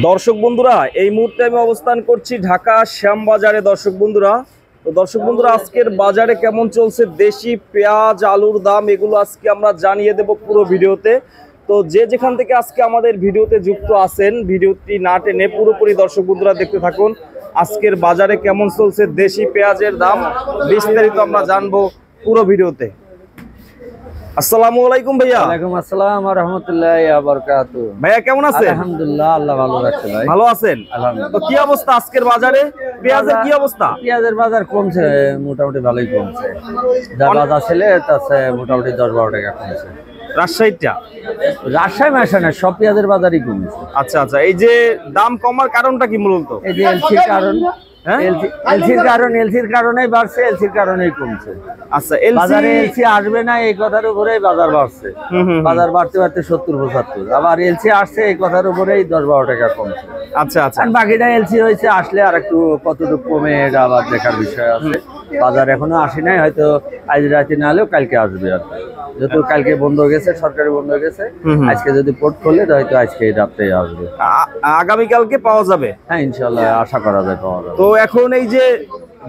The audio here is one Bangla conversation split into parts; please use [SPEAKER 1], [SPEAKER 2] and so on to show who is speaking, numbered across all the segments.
[SPEAKER 1] দর্শক বন্ধুরা, এই মুহূর্তে আমি অবস্থান করছি ঢাকা শ্যামবাজারে। দর্শক বন্ধুরা আজকের বাজারে কেমন চলছে দেশি পেঁয়াজ আলুর দাম এগুলো আজকে আমরা জানিয়ে দেব পুরো ভিডিওতে। তো যে যেখান থেকে আজকে আমাদের ভিডিওতে যুক্ত আছেন, ভিডিওটি না টেনে পুরোপুরি দর্শক বন্ধুরা দেখতে থাকুন। আজকের বাজারে কেমন চলছে দেশি পেঁয়াজের দাম বিস্তারিত আমরা জানবো পুরো ভিডিওতে। আসসালামু আলাইকুম ভাইয়া।
[SPEAKER 2] ওয়ালাইকুম আসসালাম ওয়া রাহমাতুল্লাহি ওয়া বারাকাতুহু।
[SPEAKER 1] ভাইয়া কেমন আছেন?
[SPEAKER 2] আলহামদুলিল্লাহ, আল্লাহ ভালো রাখছে ভাই।
[SPEAKER 1] ভালো আছেন?
[SPEAKER 2] আলহামদুলিল্লাহ।
[SPEAKER 1] তো কি অবস্থা আজকের বাজারে পেঁয়াজের কি অবস্থা?
[SPEAKER 2] পেঁয়াজের বাজার কমছে, মোটামুটি ভালোই কমছে। যা বাজার ছিল তাতে মোটামুটি 10-12 টাকা কমছে।
[SPEAKER 1] রাজশাহীটা
[SPEAKER 2] রাজশাহী মাসে না, সব পেঁয়াজের বাজারই কমছে।
[SPEAKER 1] আচ্ছা, এই যে দাম কমার কারণটা কি মূলত?
[SPEAKER 2] এই যে এলসির কারণ, এলসির কারণেই বাড়ছে, এলসির কারণেই কমছে।
[SPEAKER 1] আচ্ছা,
[SPEAKER 2] বাজারে এলসি আসবে না এই কথার উপরেই বাজার বাড়ছে। বাজার বাড়তে বাড়তে 70-75, আবার এলসি আসছে এই কথার উপরেই 10-12 টাকা কমছে।
[SPEAKER 1] আচ্ছা,
[SPEAKER 2] বাকিটা এলসি হয়েছে, আসলে আর একটু কতটুকু কমে এটা আবার দেখার বিষয় আছে। বাজার এখনো আসে নাই, হয়তো আজ রাতে না হলেও কালকে আসবে। আর যেহেতু কালকে বন্ধ হয়ে গেছে, সরকারি বন্ধ হয়ে গেছে, আজকে যদি পোর্ট করলে হয়তো আজকে রাতে আসবে,
[SPEAKER 1] আগামীকালকে পাওয়া যাবে।
[SPEAKER 2] হ্যাঁ ইনশাল্লাহ আশা করা যায় পাওয়া যাবে।
[SPEAKER 1] তো এখন এই যে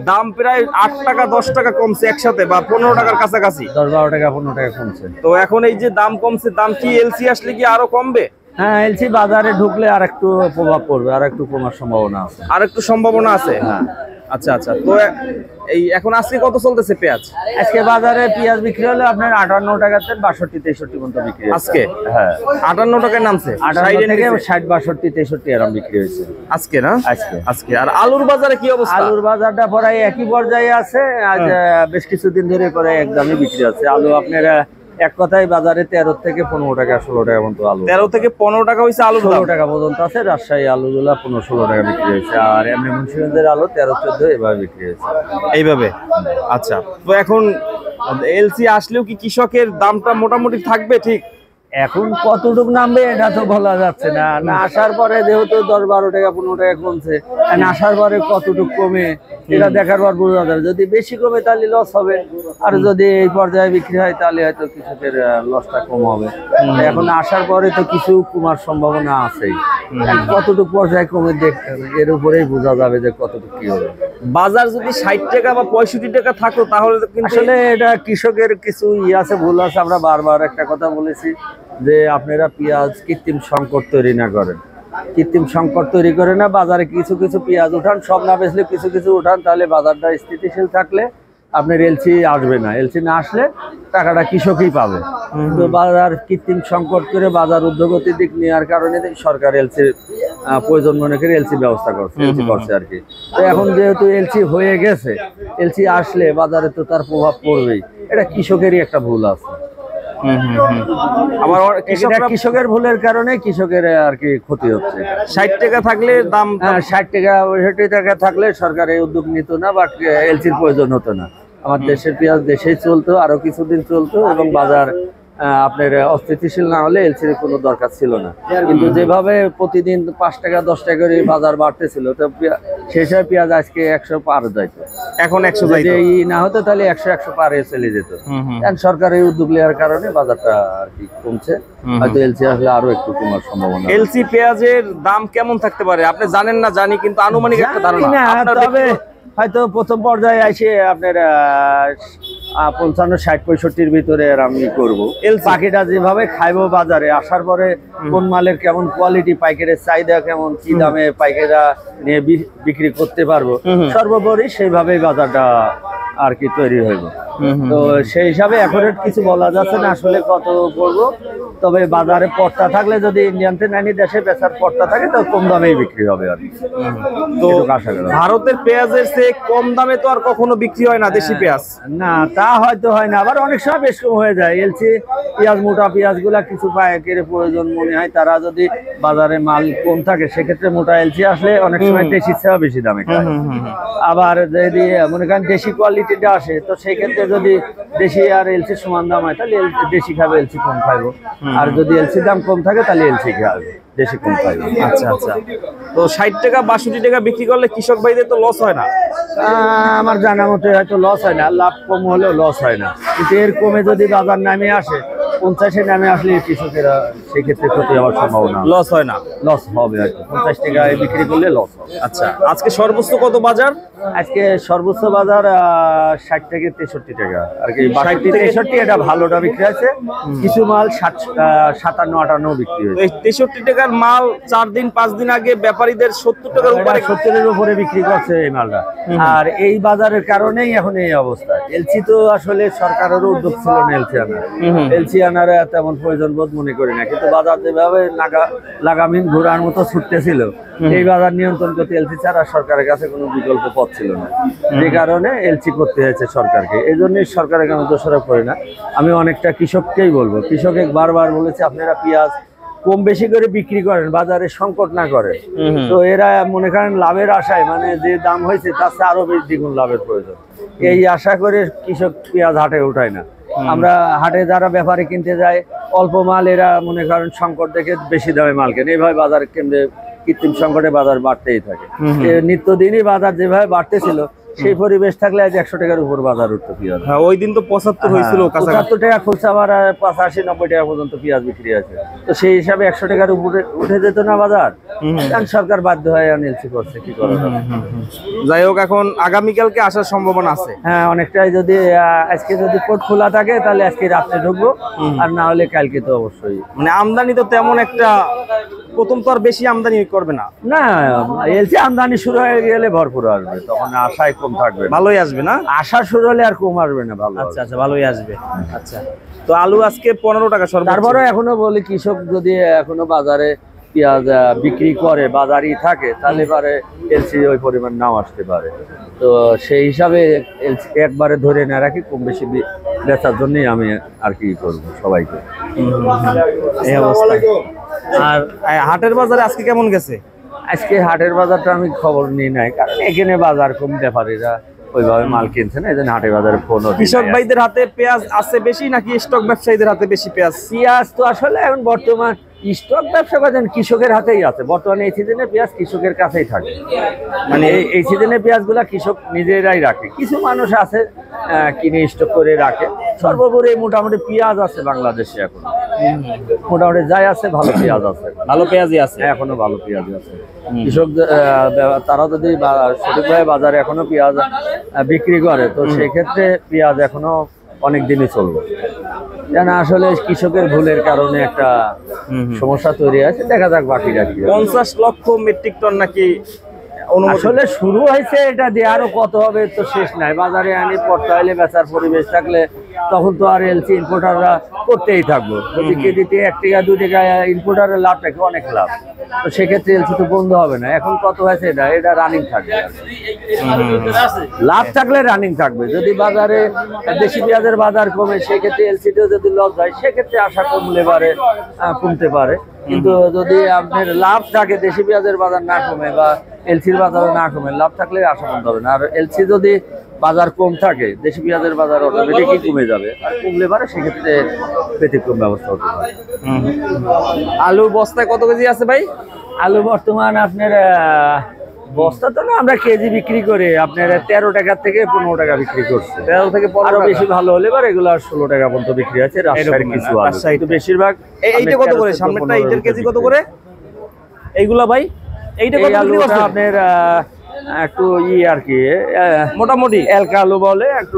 [SPEAKER 1] দাম প্রায় 8 টাকা 10 টাকা কমছে একসাথে, বা 15 টাকার কাছাকাছি,
[SPEAKER 2] 10-12 টাকা 15 টাকা কমছে।
[SPEAKER 1] তো এখন এই যে দাম কমছে, দাম কি এলসি আসলে কি আরো কমবে?
[SPEAKER 2] হ্যাঁ, এলসি বাজারে ঢুকলে আর একটু প্রভাব পড়বে, আর একটু কমার সম্ভাবনা আছে।
[SPEAKER 1] আর একটু সম্ভাবনা আছে।
[SPEAKER 2] হ্যাঁ।
[SPEAKER 1] আচ্ছা, তো এই এখন আজকে কত চলতেছে পেঁয়াজ?
[SPEAKER 2] আজকে বাজারে পেঁয়াজ বিক্রি হলে আপনার 58 টাকাতে 62-63 পর্যন্ত বিক্রি হয়েছে
[SPEAKER 1] আজকে।
[SPEAKER 2] হ্যাঁ,
[SPEAKER 1] 58 টাকায় নামছে,
[SPEAKER 2] 58 থেকে 60-62-63 এরকম বিক্রি হয়েছে
[SPEAKER 1] আজকে না?
[SPEAKER 2] আজকে।
[SPEAKER 1] আর আলুর বাজারে কি অবস্থা?
[SPEAKER 2] আলুর বাজারটা প্রায় একই পর্যায়ে আছে। আজ বেশ কিছুদিন ধরে প্রায় একদমই বিক্রি আছে আলু। আপনার এক কথায় বাজারে 13 থেকে 15 টাকা 16 টাকা পর্যন্ত আলু,
[SPEAKER 1] 13 থেকে 15 টাকা হয়েছে আলু,
[SPEAKER 2] 16 টাকা পর্যন্ত আছে। রাজশাহী আলুগুলা 15-16 টাকা বিক্রি হয়েছে, আর এমনি মুন্সিগঞ্জের আলু 13-14 এভাবে বিক্রি হয়েছে
[SPEAKER 1] এইভাবে। আচ্ছা, তো এখন এলসি আসলেও কি কৃষকের দামটা মোটামুটি থাকবে ঠিক?
[SPEAKER 2] এখন কতটুকু নামবে এটা তো বলা যাচ্ছে না। আসার পরে যেহেতু 10-12 টাকা 15 টাকা কমছে, আসার পরে কতটুকু কমে এটা দেখার পর বোঝা যাবে। যদি বেশি কমে তাহলে লস হবে, আর যদি এই পর্যায়ে বিক্রি হয় তাহলে হয়তো কৃষকের লসটা কম হবে। এখন আসার পরে তো কিছু কমার সম্ভাবনা আছেই, কতটুকু পর্যায়ে কমে দেখতে হবে, এর উপরেই বোঝা যাবে যে কতটুকু কি হবে।
[SPEAKER 1] বাজার যদি 60 টাকা বা 65 টাকা থাকো তাহলে
[SPEAKER 2] আসলে এটা কৃষকের কিছু আছে, ভুল আছে। আমরা বারবার একটা কথা বলেছি যে আপনারা পেঁয়াজ কৃত্রিম সংকট তৈরি না করেন, কৃত্রিম সংকট তৈরি করে না। বাজারে কিছু কিছু পেঁয়াজ উঠান, সব না বেচলে কিছু কিছু উঠান, তাহলে বাজারটা স্থিতিশীল থাকলে আপনার এলসি আসবে না। এলসি না আসলে টাকাটা কৃষকই পাবে। তো বাজার কৃত্রিম সংকট করে বাজার উদ্যোগতির দিক নেওয়ার কারণে সরকার এলসির প্রয়োজন মনে করে এলসি ব্যবস্থা করছে আর কি। তো এখন যেহেতু এলসি হয়ে গেছে, এলসি আসলে বাজারে তো তার প্রভাব পড়বেই। এটা কৃষকেরই একটা ভুল আছে।
[SPEAKER 1] আবার
[SPEAKER 2] কৃষকের ভুলের কারণে কৃষকের আর কি ক্ষতি হচ্ছে।
[SPEAKER 1] 60 টাকা থাকলে দাম,
[SPEAKER 2] 60 টাকা 65 টাকা থাকলে সরকার এই উদ্যোগ নিত না, বা এলসির প্রয়োজন হতো না। আমার দেশের পেঁয়াজ দেশেই চলতো, আরো কিছুদিন চলতো, এবং বাজার আপনার অস্থিতিশীল না হলে এলসির কোনো দরকার ছিল না। কিন্তু যেভাবে প্রতিদিন 5 টাকা 10 টাকা করে বাজার বাড়তেছিল, তো সেই সময় পেঁয়াজ আজকে 100 পার যাইতো,
[SPEAKER 1] এখন 100 যাইতো।
[SPEAKER 2] এই না হতো তাহলে 100 পারে চলে যেত। সরকার এই উদ্যোগ নেওয়ার কারণে বাজারটা আর কি কমছে। হয়তো এলসি আসলে আরো একটু কমার সম্ভাবনা।
[SPEAKER 1] এলসি পেঁয়াজের দাম কেমন থাকতে পারে আপনি জানেন না? জানি, কিন্তু আনুমানিক একটা ধারণা।
[SPEAKER 2] তবে হয়তো প্রথম পর্যায়ে এসে আপনার 55-60-65 ভিতরে আমি করবো। বাকিটা যেভাবে খাইবো, বাজারে আসার পরে কোন মালের কেমন কোয়ালিটি, পাইকারের চাহিদা কেমন, কি দামে পাইকাররা নিয়ে বিক্রি করতে পারবো, সর্বোপরি সেইভাবেই বাজারটা আর কি তৈরি হইব। তো সেই হিসাবে এখন কিছু বলা যাচ্ছে না আসলে কত করবো। তবে বাজারে পড়তা থাকলে, যদি ইন্ডিয়ান নানি দেশে বেচার পড়তা থাকে, তো কম দামেই বিক্রি হবে আর কি।
[SPEAKER 1] তো ভারতের পেঁয়াজের চেয়ে কম দামে তো আর কখনো বিক্রি হয় না দেশি পেঁয়াজ।
[SPEAKER 2] না, তা হয়তো হয় না, আবার অনেক সময় বেশ কম হয়ে যায়। এলসি পেঁয়াজ, মোটা পেঁয়াজ গুলা কিছু পাইকারের প্রয়োজন মনে হয়, তারা যদি বাজারে মাল কম থাকে সেক্ষেত্রে মোটা এলসি আসলে অনেক সময় দেশি চেয়ে বেশি দামে খায়। আবার যদি মনে করেন দেশি কোয়ালিটিটা আসে, তো সেই ক্ষেত্রে যদি দেশি আর এলসি সমান দাম হয় তাহলে দেশি খাবে, এলসি কম খাইবো। আর যদি এলসি দাম কম থাকে তাহলে এলসি খাবে, দেশি কম খাইবে।
[SPEAKER 1] আচ্ছা, তো 60 টাকা 62 টাকা বিক্রি করলে কৃষক ভাইদের তো লস হয় না?
[SPEAKER 2] আমার জানা মতে হয়তো লস হয় না, লাভ কম হলেও লস হয় না। কিন্তু এর কমে যদি বাজার নামে আসে 50-এ নামে আসলে কৃষকেরা সেক্ষেত্রে ক্ষতি হওয়ার সম্ভাবনা,
[SPEAKER 1] লস হয় না?
[SPEAKER 2] লস হবে আর কি। 50 টাকায় বিক্রি করলে লস হবে।
[SPEAKER 1] আচ্ছা, আজকে সর্বোচ্চ কত বাজার?
[SPEAKER 2] আজকে সর্বোচ্চ বাজার 60 থেকে 63 টাকা আর কি।
[SPEAKER 1] 60
[SPEAKER 2] 62
[SPEAKER 1] থেকে
[SPEAKER 2] 63 এটা ভালোটা বিক্রি আছে, কিছু মাল 57 58 বিক্রি হয়েছে।
[SPEAKER 1] এই 63 টাকার মাল 4 দিন 5 দিন আগে ব্যাপারীদের 70 টাকার উপরে
[SPEAKER 2] 70-এর উপরে বিক্রি করছে এই মালটা। আর এই বাজারের কারণেই এখন এই অবস্থা। এলসি তো আসলে সরকারেরও উদ্যোগ ছিল না এলসি আনার। এলসি আনার তেমন প্রয়োজন বোধ মনে করি না, কিন্তু বাজার যেভাবে লাগামহীন ঘোড়ার মতো ছুটতেছিল, এই বাজার নিয়ন্ত্রণ করতে এলসি ছাড়া সরকারের কাছে কোনো বিকল্প পথ ছিল না। যে কারণে এলসি করতে হয়েছে সরকারকে। এই জন্যই সরকারের আমি দোষারোপ করি না। আমি অনেকটা কৃষককেই বলবো, কৃষকে বারবার বলেছে আপনারা পেঁয়াজ কম বেশি করে বিক্রি করেন, বাজারে সংকট না করে। তো এরা মনে করেন লাভের আশায়, মানে যে দাম হয়েছে তার চেয়ে আরো বেশি দ্বিগুণ লাভের প্রয়োজন, এই আশা করে কৃষক পেঁয়াজ হাটে উঠায় না। আমরা হাটে যারা ব্যাপারে কিনতে যায় অল্প মাল, এরা মনে করেন সংকট দেখে বেশি দামে মাল কেনে। এইভাবে বাজার কেন্দ্রে কৃত্রিম সংকটে বাজার বাড়তেই থাকে। নিত্যদিনই বাজার যেভাবে বাড়তেছিল, সেই পরিবেশ থাকলে আজ 100 টাকার উপর বাজার উঠতো পেঁয়াজ।
[SPEAKER 1] হ্যাঁ, ওই দিন তো 75 হয়েছিল,
[SPEAKER 2] 75 টাকা খুচরা, আবার 85-90 টাকা পর্যন্ত পেঁয়াজ বিক্রি আছে। তো সেই হিসাবে 100 টাকার উপরে উঠে যেত না বাজার, কারণ সরকার বাধ্য হয়ে এলসি করছে, কি করা যাবে।
[SPEAKER 1] যাই হোক, এখন আগামীকালকে আসার সম্ভাবনা আছে?
[SPEAKER 2] হ্যাঁ, অনেকটাই। যদি আজকে যদি পোর্ট খোলা থাকে তাহলে আজকে রাত্রে ঢুকবো, আর না হলে কালকে তো অবশ্যই।
[SPEAKER 1] মানে আমদানি তো তেমন একটা, প্রথম তো আর বেশি আমদানি করবে না।
[SPEAKER 2] না, এলসি আমদানি শুরু হয়ে গেলে ভরপুর আসবে, তখন আশায় কম থাকবে।
[SPEAKER 1] ভালোই আসবে না?
[SPEAKER 2] আশা শুরু হলে আর কম আসবে না, ভালো।
[SPEAKER 1] আচ্ছা আচ্ছা, ভালোই আসবে। আচ্ছা, তো আলু আজকে 15 টাকা সর্বোচ্চ।
[SPEAKER 2] তারপরে এখনো বলি, কৃষক যদি এখনো বাজারে পেঁয়াজ বিক্রি করে, বাজারই থাকে, তাহলে পারে এলসি ওই পরিমাণ নাও আসতে পারে। তো সেই হিসাবে এলসি একবারে ধরে না রাখি, কম বেশি বেচার জন্যই আমি আর কি করবো সবাইকে।
[SPEAKER 1] এই অবস্থা। আর হাটের বাজারে আজকে কেমন গেছে?
[SPEAKER 2] আজকে হাটের বাজারটা আমি খবর নিই নাই, কারণ এখানে বাজার কম, ব্যাপারীরা ওইভাবে মাল কিনছে না, এই জন্য হাটের বাজারে ফোন।
[SPEAKER 1] কৃষক ভাইদের হাতে পেঁয়াজ আছে বেশি, নাকি স্টক ব্যবসায়ীদের হাতে বেশি পেঁয়াজ?
[SPEAKER 2] পেঁয়াজ তো আসলে এখন বর্তমান স্টক ব্যবসা করেন কৃষকের হাতেই আছে। বর্তমানে এই সিজনে পেঁয়াজ কৃষকের কাছেই থাকে, মানে এই সিজনে পেঁয়াজগুলা কৃষক নিজেরাই রাখে। কিছু মানুষ আছে কিনে স্টক করে রাখে। সর্বোপরি মোটামুটি পেঁয়াজ আছে বাংলাদেশে এখন, মোটামুটি যাই আছে ভালো পেঁয়াজ আছে,
[SPEAKER 1] ভালো পেঁয়াজই আছে
[SPEAKER 2] এখনো ভালো পেঁয়াজ আছে। কৃষক তারা যদি সঠিকভাবে বাজারে এখনো পেঁয়াজ বিক্রি করে, তো সেক্ষেত্রে পেঁয়াজ এখনো অনেক দিনই চলবে। যেন আসলে কৃষকের ভুলের কারণে একটা সমস্যা তৈরি আছে, দেখা যাক বাকিটা কি।
[SPEAKER 1] 50 লক্ষ মেট্রিক টন নাকি
[SPEAKER 2] আসলে শুরু হয়েছে, এটা দিয়ে আরো কত হবে তো শেষ নাই। বাজারে আনি পড়তে হলে বেচার পরিবেশ থাকলে তখন তো আর এলসি ইম্পোর্টাররা করতেই থাকবো। যদি কেজিতে 1 টাকা 2 টাকা ইম্পোর্টারের লাভ থাকে, অনেক লাভ, তো সেক্ষেত্রে এলসি তো বন্ধ হবে না। এখন কত হয়েছে, এটা রানিং থাকবে, লাভ থাকলে রানিং থাকবে। যদি বাজারে দেশি পেঁয়াজের বাজার কমে, সেক্ষেত্রে এলসিতেও যদি লস হয়, সেক্ষেত্রে আশা কমলে পারে, কমতে পারে। কিন্তু যদি আপনার লাভ থাকে, দেশি পেঁয়াজের বাজার না কমে বা এলসির বাজার না কমে, লাভ থাকলে আশা কমতে হবে না। আর এলসি যদি বাজার কম থাকে, দেশি পেঁয়াজের বাজার অটোমেটিকই কমে যাবে, আর কমলে পারে সেক্ষেত্রে ব্যতিক্রম ব্যবস্থা হতে পারে।
[SPEAKER 1] আলু বস্তায় কত কেজি আছে ভাই?
[SPEAKER 2] আলু বর্তমান আপনার বস্তা তো না, আমরা কেজি বিক্রি করে আপনার 13 টাকা থেকে 15 টাকা বিক্রি করছে।
[SPEAKER 1] 13 থেকে 15
[SPEAKER 2] আরো বেশি ভালো হলে এবার এগুলো 16 টাকা পর্যন্ত বিক্রি আছে। রাজশাহীর কিছু আলু, কিন্তু বেশিরভাগ
[SPEAKER 1] এইটা কত করে? সামনেরটা এইটার কেজি কত করে? এইগুলা ভাই এইটা কত বিক্রি করছেন?
[SPEAKER 2] আপনার একটু আর কি
[SPEAKER 1] মোটামুটি
[SPEAKER 2] এলকা আলু বলে, একটু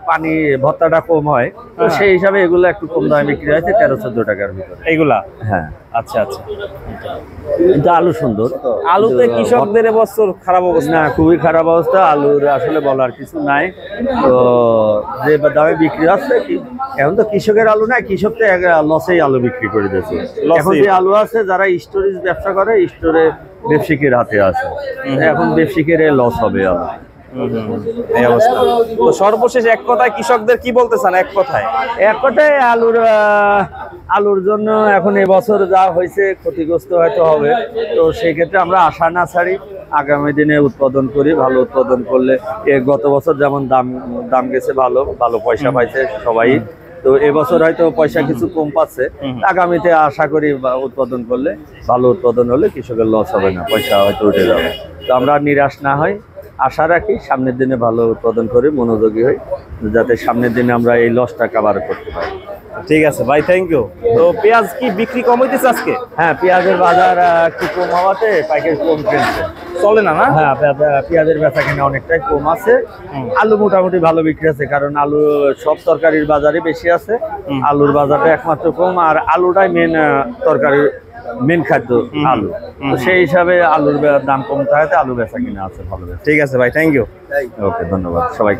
[SPEAKER 2] পানি ভর্তাটা কম হয়, তো সেই হিসাবে এগুলো একটু কম দামে বিক্রি হয়েছে, 13-14 টাকার ভিতরে
[SPEAKER 1] এইগুলা।
[SPEAKER 2] হ্যাঁ,
[SPEAKER 1] আচ্ছা আচ্ছা।
[SPEAKER 2] কিন্তু আলু সুন্দর।
[SPEAKER 1] আলুতে কৃষকদের এবছর খারাপ অবস্থা?
[SPEAKER 2] না, খুবই খারাপ অবস্থা। আলুর আসলে বলার কিছু নাই। তো যে দামে বিক্রি হচ্ছে, এখন তো কৃষকের আলু নাই, কৃষক তো লসেই আলু বিক্রি করে দিয়েছে। এখন যে আলু আছে, যারা স্টোরেজ ব্যবসা করে, স্টোরে ব্যবসায়ীর হাতে আছে, এখন ব্যবসায়ীর লস হবে আলু।
[SPEAKER 1] এই অবস্থা। তো সর্বশেষ এক কথায় কৃষকদের কি বলতে চান? এক কথায়
[SPEAKER 2] আলুর জন্য এখন এবছর যা হয়েছে ক্ষতিগ্রস্ত হয়তো হবে। তো সেই ক্ষেত্রে আমরা আশা না ছাড়ি, আগামী দিনে উৎপাদন করি। ভালো উৎপাদন করলে, গত বছর যেমন দাম গেছে, ভালো পয়সা পাইছে সবাই, তো এবছর হয়তো পয়সা কিছু কম পাচ্ছে। আগামীতে আশা করি উৎপাদন করলে, ভালো উৎপাদন হলে কৃষকের লস হবে না, পয়সা হয়তো উঠে যাবে। তো আমরা নিরাশ না হই, আশা রাখি সামনের দিনে ভালো উৎপাদন করে মনোযোগী হই, যাতে সামনের দিনে আমরা এই লসটা কভার করতে পারি।
[SPEAKER 1] ঠিক আছে ভাই, থ্যাংক ইউ। তো পেঁয়াজ কি বিক্রি কম হইতেছে আজকে?
[SPEAKER 2] হ্যাঁ, পেঁয়াজের বাজার একটু কম হওয়াতে পাইকারি কম কিনছে।
[SPEAKER 1] চলে না না?
[SPEAKER 2] হ্যাঁ, পেঁয়াজের বেচা কিনা অনেকটাই কম আছে। আলু মোটামুটি ভালো বিক্রি আছে, কারণ আলু সব তরকারির বাজারে বেশি আছে। আলুর বাজারটা একমাত্র কম, আর আলুটাই মেন তরকারির মেন খাদ্য আলু। তো সেই হিসাবে আলুর দাম কম থাকাতে আলু বেচা কিনা আছে ভালো।
[SPEAKER 1] ঠিক আছে ভাই, থ্যাংক ইউ।
[SPEAKER 2] ওকে, ধন্যবাদ সবাই।